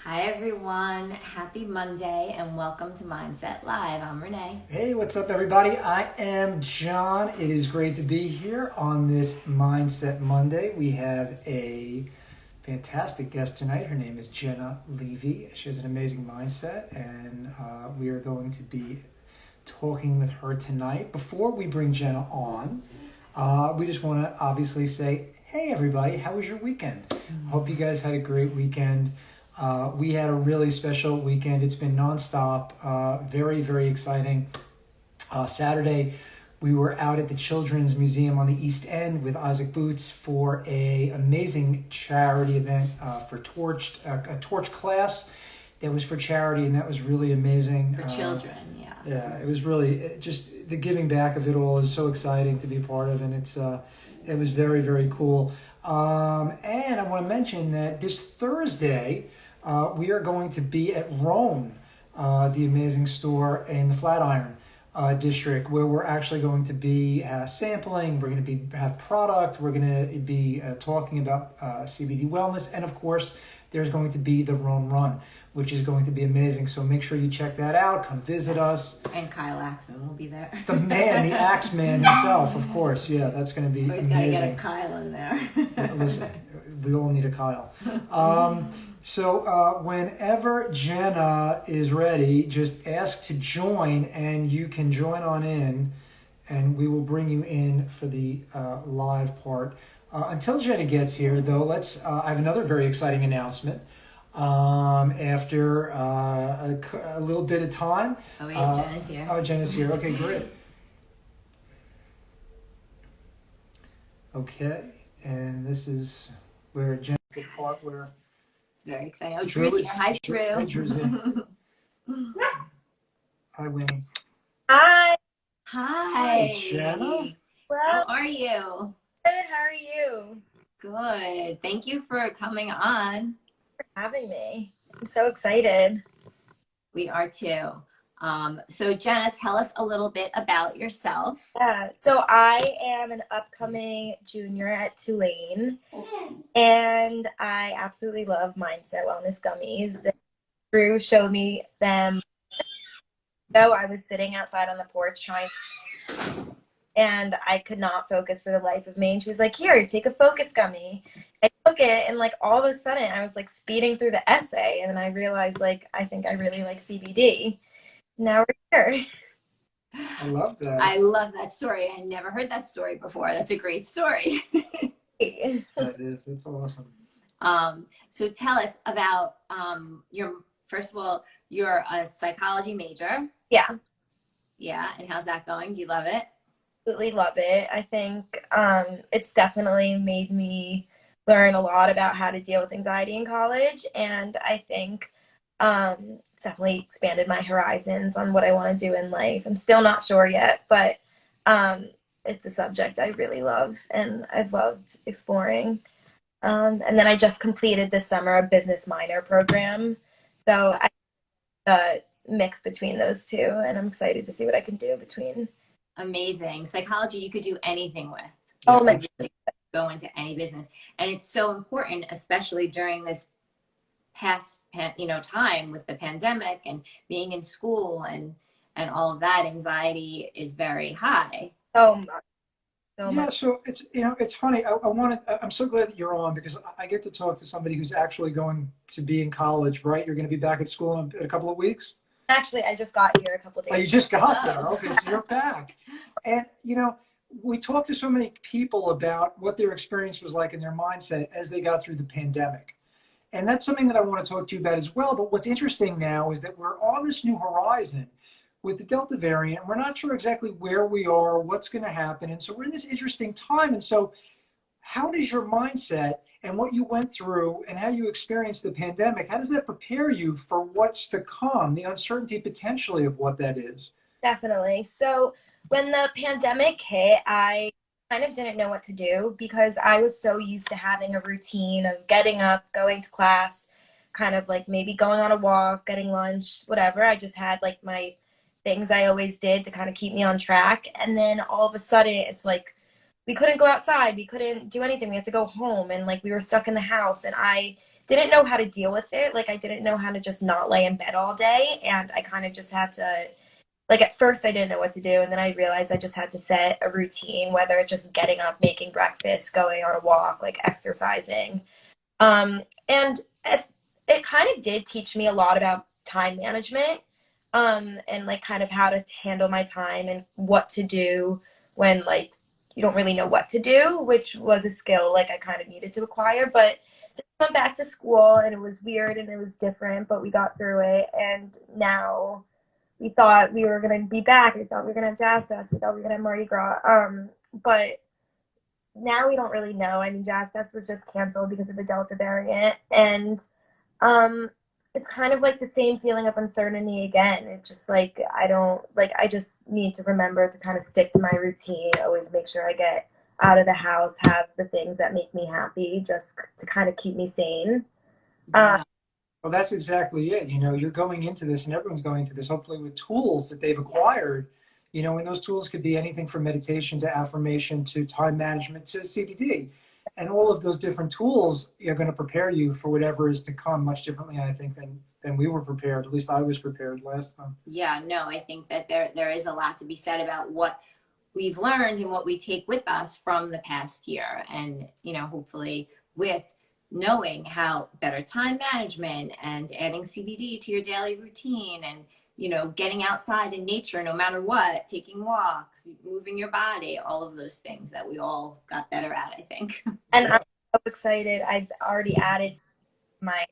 Hi everyone, happy Monday and welcome to Mindset Live. I'm Renee. Hey, what's up, everybody? I am John. It is great to be here on this Mindset Monday. We have a fantastic guest tonight. Her name is Jenna Levy. She has an amazing mindset, and we are going to be talking with her tonight. Before we bring Jenna on, we just want to obviously say, hey, everybody, how was your weekend? Hope you guys had a great weekend. We had a really special weekend. It's been nonstop, very, very exciting. Saturday, we were out at the Children's Museum on the East End with Isaac Boots for a amazing charity event for a torch class that was for charity, and that was really amazing. For children, yeah. Yeah, it was really just the giving back of it all is so exciting to be a part of, and it was very, very cool. And I want to mention that this Thursday, we are going to be at Rome, the amazing store in the Flatiron district, where we're actually going to be sampling. We're going to have product. We're going to be talking about CBD wellness, and of course, there's going to be the Rome Run, which is going to be amazing. So make sure you check that out. Come visit us. And Kyle Axman will be there. The man, the Axe Man himself, of course. Yeah, that's going to be Always amazing. Got to get a Kyle in there. Listen, we all need a Kyle. So whenever Jenna is ready, just ask to join, and you can join on in, and we will bring you in for the live part. Until Jenna gets here, though, I have another very exciting announcement. After a little bit of time. Oh, wait, Jenna's here. Oh, Jenna's here. Okay, great. Okay, and this is where Jenna's the part where... It's very exciting. Oh, Drew's here. Hi, Drew. Hey, Drew's in. Hi, Winnie. Hi. Hi. Jenna. How are you? Good. How are you? Good. Thank you for coming on. For having me. I'm so excited. We are too. So Jenna, tell us a little bit about yourself. Yeah. So I am an upcoming junior at Tulane, and I absolutely love Mindset Wellness Gummies. Drew showed me them. So I was sitting outside on the porch and I could not focus for the life of me. And she was like, "Here, take a focus gummy." I took it, and like all of a sudden I was like speeding through the essay, and then I realized like I think I really like CBD. Now we're here. I love that. I love that story. I never heard that story before. That's a great story. That's awesome. So tell us about first of all, you're a psychology major. Yeah. Yeah, and how's that going? Do you love it? Absolutely love it. I think it's definitely made me learn a lot about how to deal with anxiety in college, and I think it's definitely expanded my horizons on what I want to do in life. I'm still not sure yet, but it's a subject I really love and I've loved exploring. And then I just completed this summer a business minor program, so I mix between those two, and I'm excited to see what I can do between. Amazing. Psychology you could do anything with. Oh my God. Go into any business, and it's so important, especially during this past time with the pandemic and being in school and all of that. Anxiety is very high. So much. Yeah, so it's funny. I'm so glad that you're on, because I get to talk to somebody who's actually going to be in college, right? You're going to be back at school in a couple of weeks. Actually, I just got here a couple of days. Oh, you just got there. Okay, so you're back. And we talked to so many people about what their experience was like in their mindset as they got through the pandemic. And that's something that I want to talk to you about as well. But what's interesting now is that we're on this new horizon with the Delta variant. We're not sure exactly where we are, what's going to happen. And so we're in this interesting time. And so how does your mindset and what you went through and how you experienced the pandemic, how does that prepare you for what's to come, the uncertainty potentially of what that is? Definitely. So when the pandemic hit, I kind of didn't know what to do, because I was so used to having a routine of getting up, going to class, kind of like maybe going on a walk, getting lunch, whatever. I just had like my things I always did to kind of keep me on track. And then all of a sudden it's like we couldn't go outside, we couldn't do anything, we had to go home, and like we were stuck in the house, and I didn't know how to deal with it. Like I didn't know how to just not lay in bed all day, and I kind of just had to, like at first I didn't know what to do, and then I realized I just had to set a routine, whether it's just getting up, making breakfast, going on a walk, like exercising. And it kind of did teach me a lot about time management, and like kind of how to handle my time and what to do when like you don't really know what to do, which was a skill like I kind of needed to acquire. But went back to school and it was weird and it was different, but we got through it. And now we thought we were gonna be back. We thought we were gonna have Jazz Fest. We thought we were gonna have Mardi Gras. But now we don't really know. I mean, Jazz Fest was just canceled because of the Delta variant, and um, it's kind of like the same feeling of uncertainty again. It's just like I don't like. I just need to remember to kind of stick to my routine. Always make sure I get out of the house, have the things that make me happy, just to kind of keep me sane. Uh, Yeah. Well, that's exactly it. You're going into this, and everyone's going into this, hopefully with tools that they've Yes. acquired. And those tools could be anything from meditation to affirmation to time management to CBD. And all of those different tools are going to prepare you for whatever is to come much differently, I think, than we were prepared. At least I was prepared last time. Yeah, no, I think that there is a lot to be said about what we've learned and what we take with us from the past year. And, hopefully with knowing how better time management and adding CBD to your daily routine and, getting outside in nature no matter what, taking walks, moving your body, all of those things that we all got better at, I think. and I'm so excited. I've already added my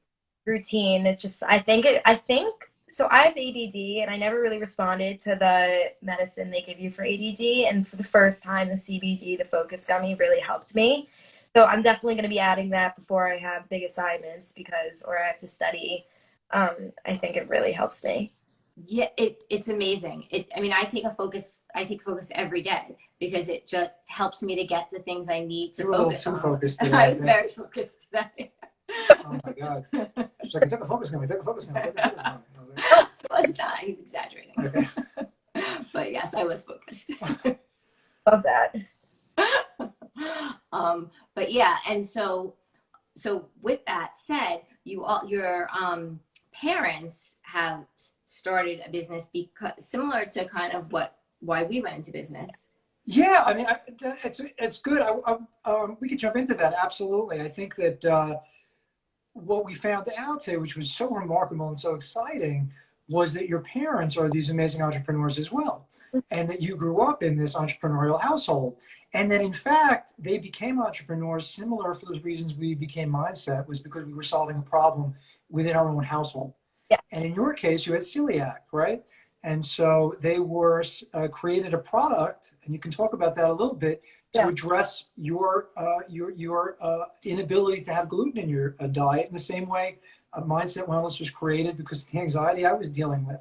routine. It just I think so I have ADD and I never really responded to the medicine they give you for ADD, and for the first time the CBD, the focus gummy, really helped me. So I'm definitely going to be adding that before I have big assignments because or I have to study. I think it really helps me. Yeah, it's amazing. I mean, I take focus every day because it just helps me to get the things I need to You were a little focus too on. focused today, I I was think. very focused today. Oh my God. She's like, I took a focus gummy, I took a focus gummy, I took a focus gummy. I was like, No, it was not. He's exaggerating. okay. But yes, I was focused. Love that. But yeah, and so with that said, your parents have started a business because similar to kind of why we went into business. Yeah, I mean, it's good. We could jump into that. Absolutely. I think that what we found out today, which was so remarkable and so exciting, was that your parents are these amazing entrepreneurs as well, and that you grew up in this entrepreneurial household, and that in fact they became entrepreneurs similar for those reasons we became mindset was because we were solving a problem within our own household. Yeah. And in your case, you had celiac, right? And so they were created a product, and you can talk about that a little bit to Yeah. address your inability to have gluten in your diet. In the same way, Mindset Wellness was created because of the anxiety I was dealing with.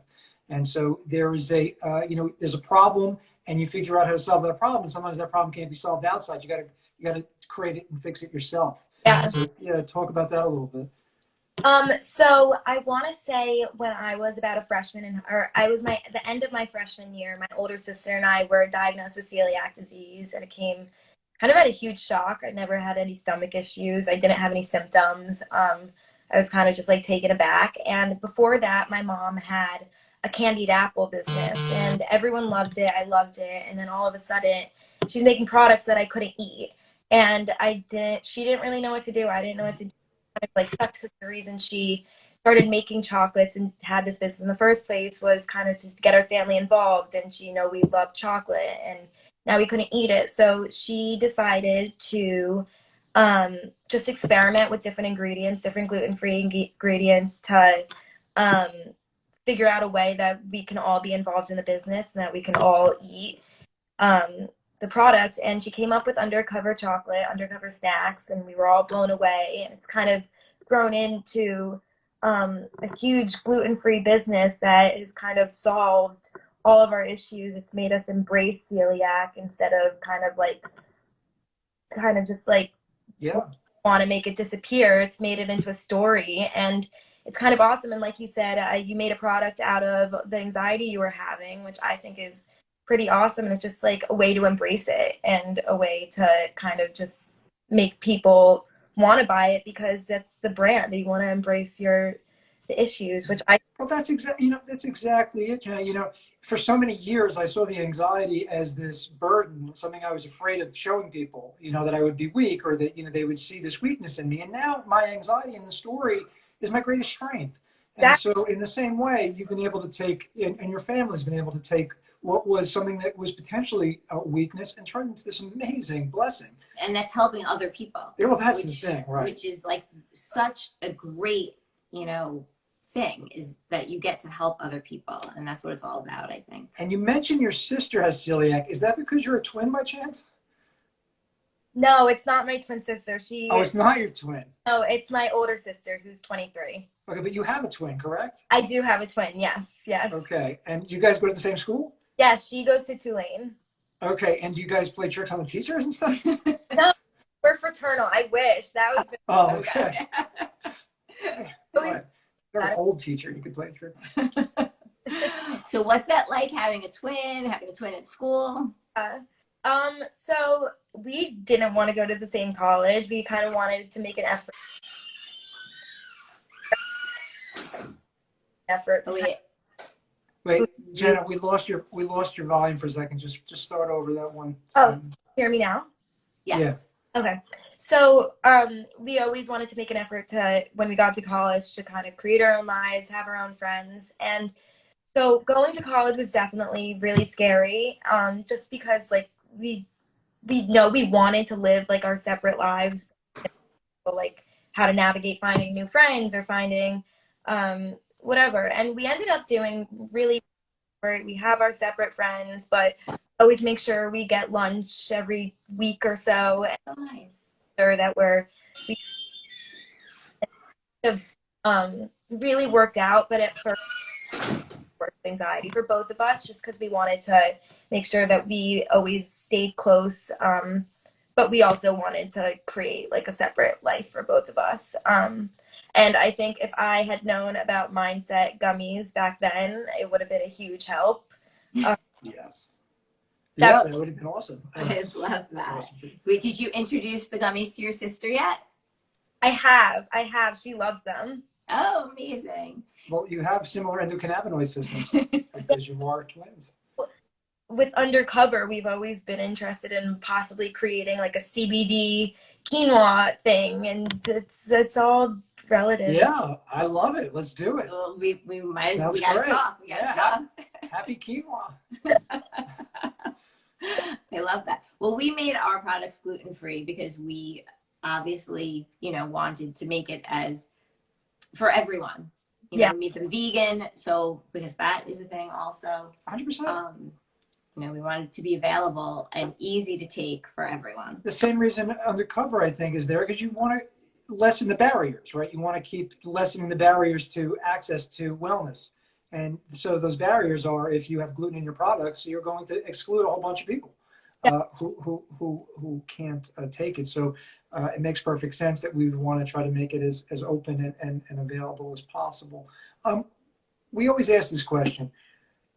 And so there is there's a problem, and you figure out how to solve that problem. And sometimes that problem can't be solved outside. You gotta create it and fix it yourself. Yeah. So yeah, talk about that a little bit. So I want to say when I was about a freshman or I was the end of my freshman year, my older sister and I were diagnosed with celiac disease, and it came kind of at a huge shock. I never had any stomach issues. I didn't have any symptoms. I was kind of just like taken aback. And before that, my mom had a candied apple business, and everyone loved it. I loved it. And then all of a sudden, she's making products that I couldn't eat, and she didn't really know what to do. I didn't know what to do. Kind of like sucked because the reason she started making chocolates and had this business in the first place was kind of to get our family involved, and we loved chocolate, and now we couldn't eat it, so she decided to just experiment with different ingredients, different gluten-free ingredients to um, figure out a way that we can all be involved in the business and that we can all eat um, the product. And she came up with undercover chocolate, undercover snacks, and we were all blown away. And it's kind of grown into a huge gluten-free business that has kind of solved all of our issues. It's made us embrace celiac instead of kind of just like Yeah. want to make it disappear. It's made it into a story, and it's kind of awesome. And like you said, you made a product out of the anxiety you were having, which I think is pretty awesome. And it's just like a way to embrace it and a way to kind of just make people want to buy it because that's the brand. You want to embrace the issues, which I Well, that's exactly it. For so many years, I saw the anxiety as this burden, something I was afraid of showing people. That I would be weak, or that they would see this weakness in me. And now my anxiety in the story is my greatest strength. And that so, in the same way, you've been able to take, and your family's been able to take what was something that was potentially a weakness and turn it into this amazing blessing. And that's helping other people. Yeah, well, that's the thing, right? Which is like such a great, thing, is that you get to help other people, and that's what it's all about, I think. And you mentioned your sister has celiac. Is that because you're a twin by chance? No, it's not my twin sister. Oh, it's not your twin. No, it's my older sister who's 23. Okay, but you have a twin, correct? I do have a twin. Yes. Okay, and you guys go to the same school? Yes, she goes to Tulane. Okay, and do you guys play tricks on the teachers and stuff? No, we're fraternal. I wish that would. Oh, okay. Always. You're an old teacher. You could play a trick. So what's that like, having a twin at school? So we didn't want to go to the same college. We kind of wanted to make an effort. Wait, Jenna, we lost your volume for a second. Just start over that one. Oh, hear me now? Yes. Yeah. Okay. So we always wanted to make an effort to, when we got to college, to kind of create our own lives, have our own friends. And so going to college was definitely really scary, just because like we know we wanted to live like our separate lives, like how to navigate finding new friends or finding whatever. And we ended up doing really great. We have our separate friends, but always make sure we get lunch every week or so. So nice. That we really worked out, but at first worked anxiety for both of us, just because we wanted to make sure that we always stayed close, but we also wanted to create like a separate life for both of us. And I think if I had known about mindset gummies back then, it would have been a huge help. Yes. Yeah, that would have been awesome. I love that. Awesome. Wait, did you introduce the gummies to your sister yet? I have. She loves them. Oh, amazing. Well, you have similar endocannabinoid systems because you are twins. With Undercover, we've always been interested in possibly creating like a CBD quinoa thing, and it's all relative. Yeah, I love it. Let's do it. Well, we gotta talk. We gotta talk. Happy quinoa. I love that. Well, we made our products gluten-free because we obviously, wanted to make it as for everyone. Make them vegan. So because that is a thing also. 100%. We wanted it to be available and easy to take for everyone. The same reason Undercover, I think, is there because you want to lessen the barriers, right? You want to keep lessening the barriers to access to wellness. And so those barriers are, if you have gluten in your products, you're going to exclude a whole bunch of people who can't take it. So it makes perfect sense that we would want to try to make it as open and available as possible. We always ask this question.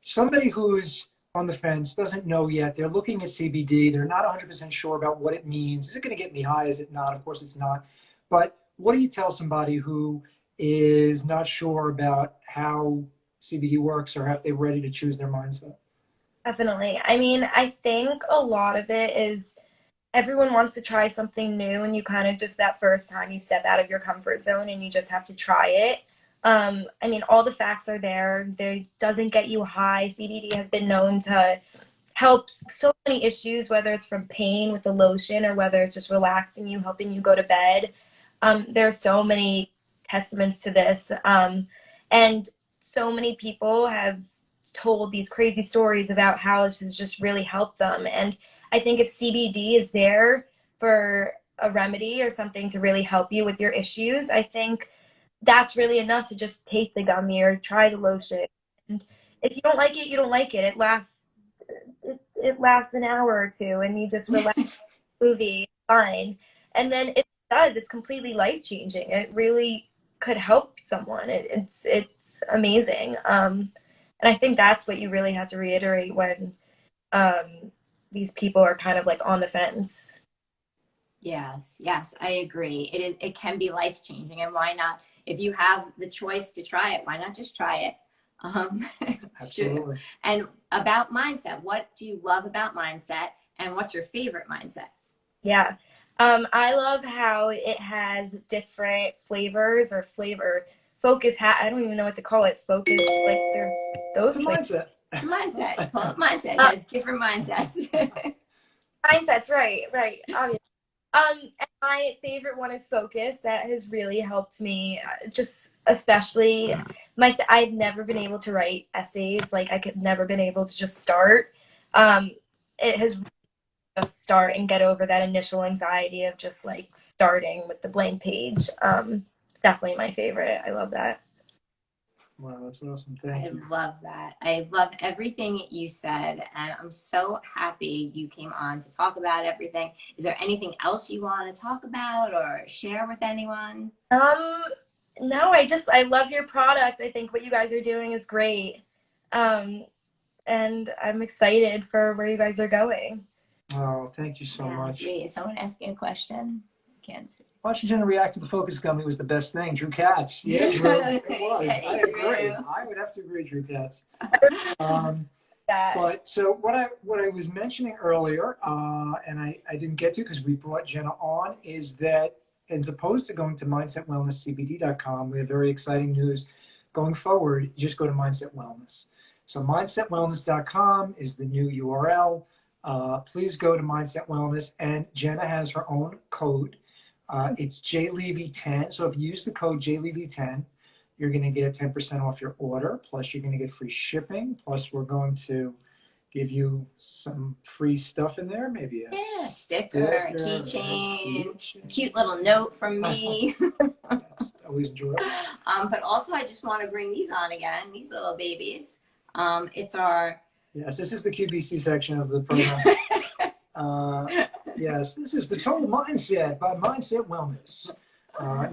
Somebody who's on the fence, doesn't know yet, they're looking at CBD, they're not 100% sure about what it means. Is it going to get me high? Is it not? Of course it's not. But what do you tell somebody who is not sure about how CBD works or if they're ready to choose their mindset? Definitely. I mean, I think a lot of it is everyone wants to try something new, and you kind of just that first time you step out of your comfort zone and you just have to try it. I mean, all the facts are there. It doesn't get you high. CBD has been known to help so many issues, whether it's from pain with the lotion or whether it's just relaxing you, helping you go to bed. There are so many testaments to this. And so many people have told these crazy stories about how this has just really helped them. And I think if CBD is there for a remedy or something to really help you with your issues, I think that's really enough to just take the gummy or try the lotion. And if you don't like it, you don't like it. It lasts an hour or two, and you just relax. Movie, fine. And then it does. It's completely life changing. It really could help someone. It's amazing. And I think that's what you really have to reiterate when these people are kind of like on the fence. Yes, yes, I agree. It can be life changing, and why not? If you have the choice to try it, why not just try it? It's true. Absolutely. And about mindset, what do you love about mindset, and what's your favorite mindset? Yeah. I love how it has different flavors or flavor focus hat. I don't even know what to call it. Focus, like they're It's those a flavors. mindset. It's a mindset. Pull up mindset. Uh, Yes, different mindsets. Mindsets, right, right. Obviously. And my favorite one is focus. That has really helped me, just especially I've never been able to write essays. Like I could never been able to just start. Um, it has just start and get over that initial anxiety of just like starting with the blank page. It's definitely my favorite. I love that. Wow, that's awesome. Thank I you. love that. I love everything you said, and I'm so happy you came on to talk about everything. Is there anything else you want to talk about or share with anyone? Um, no, I love your product. I think what you guys are doing is great. Um, and I'm excited for where you guys are going. Oh, thank you so Yes, much. wait, is someone asking a question? Can't see. Watching Jenna react to the focus gummy was the best thing. Drew Katz. Yeah, Drew. It was. I Yay, agree. Drew. I would have to agree, Drew Katz. That. Um, but so what I was mentioning earlier, and I didn't get to because we brought Jenna on, is that as opposed to going to mindsetwellnesscbd.com, we have very exciting news going forward. Just go to Mindset Wellness. So mindsetwellness.com is the new URL. Please go to Mindset Wellness, and Jenna has her own code. It's JLevy10. So if you use the code JLevy10, you're going to get 10% off your order. Plus, you're going to get free shipping. Plus, we're going to give you some free stuff in there. Maybe Yeah, sticker, a keychain, cute little note from me. That's always enjoyable. But also, I just want to bring these on again, these little babies. It's our. Yes, this is the QVC section of the program. Yes, this is the Total Mindset by Mindset Wellness.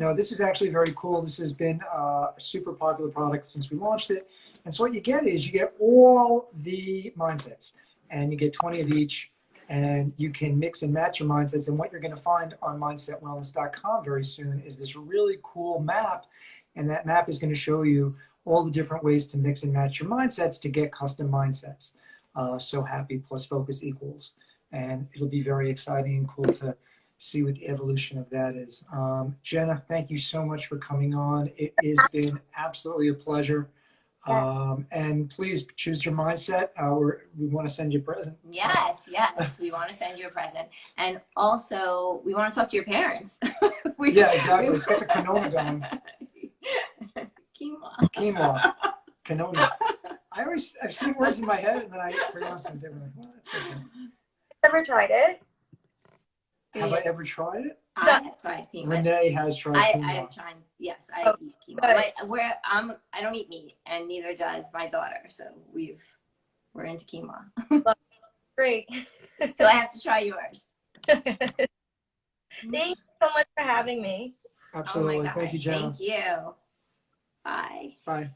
No, this is actually very cool. This has been a super popular product since we launched it. And so what you get is you get all the mindsets, and you get 20 of each, and you can mix and match your mindsets. And what you're going to find on mindsetwellness.com very soon is this really cool map, and that map is going to show you all the different ways to mix and match your mindsets to get custom mindsets. So happy plus focus equals. And it'll be very exciting and cool to see what the evolution of that is. Jenna, thank you so much for coming on. It has been absolutely a pleasure. And please choose your mindset. We want to send you a present. Yes, yes, we want to send you a present, and also we want to talk to your parents. Yeah, exactly. Let's get the quinoa going. Quinoa. Quinoa. I've seen words in my head and then I pronounce them differently. Well, that's okay. Ever tried it? Have I ever tried it? I have tried quinoa. Renee has tried quinoa. I have tried. Yes, I eat quinoa. Like, I don't eat meat, and neither does my daughter. So we're into quinoa. Great. So I have to try yours. Thank you so much for having me. Absolutely. Oh my God. Thank you, Jenna. Thank you. Bye. Bye.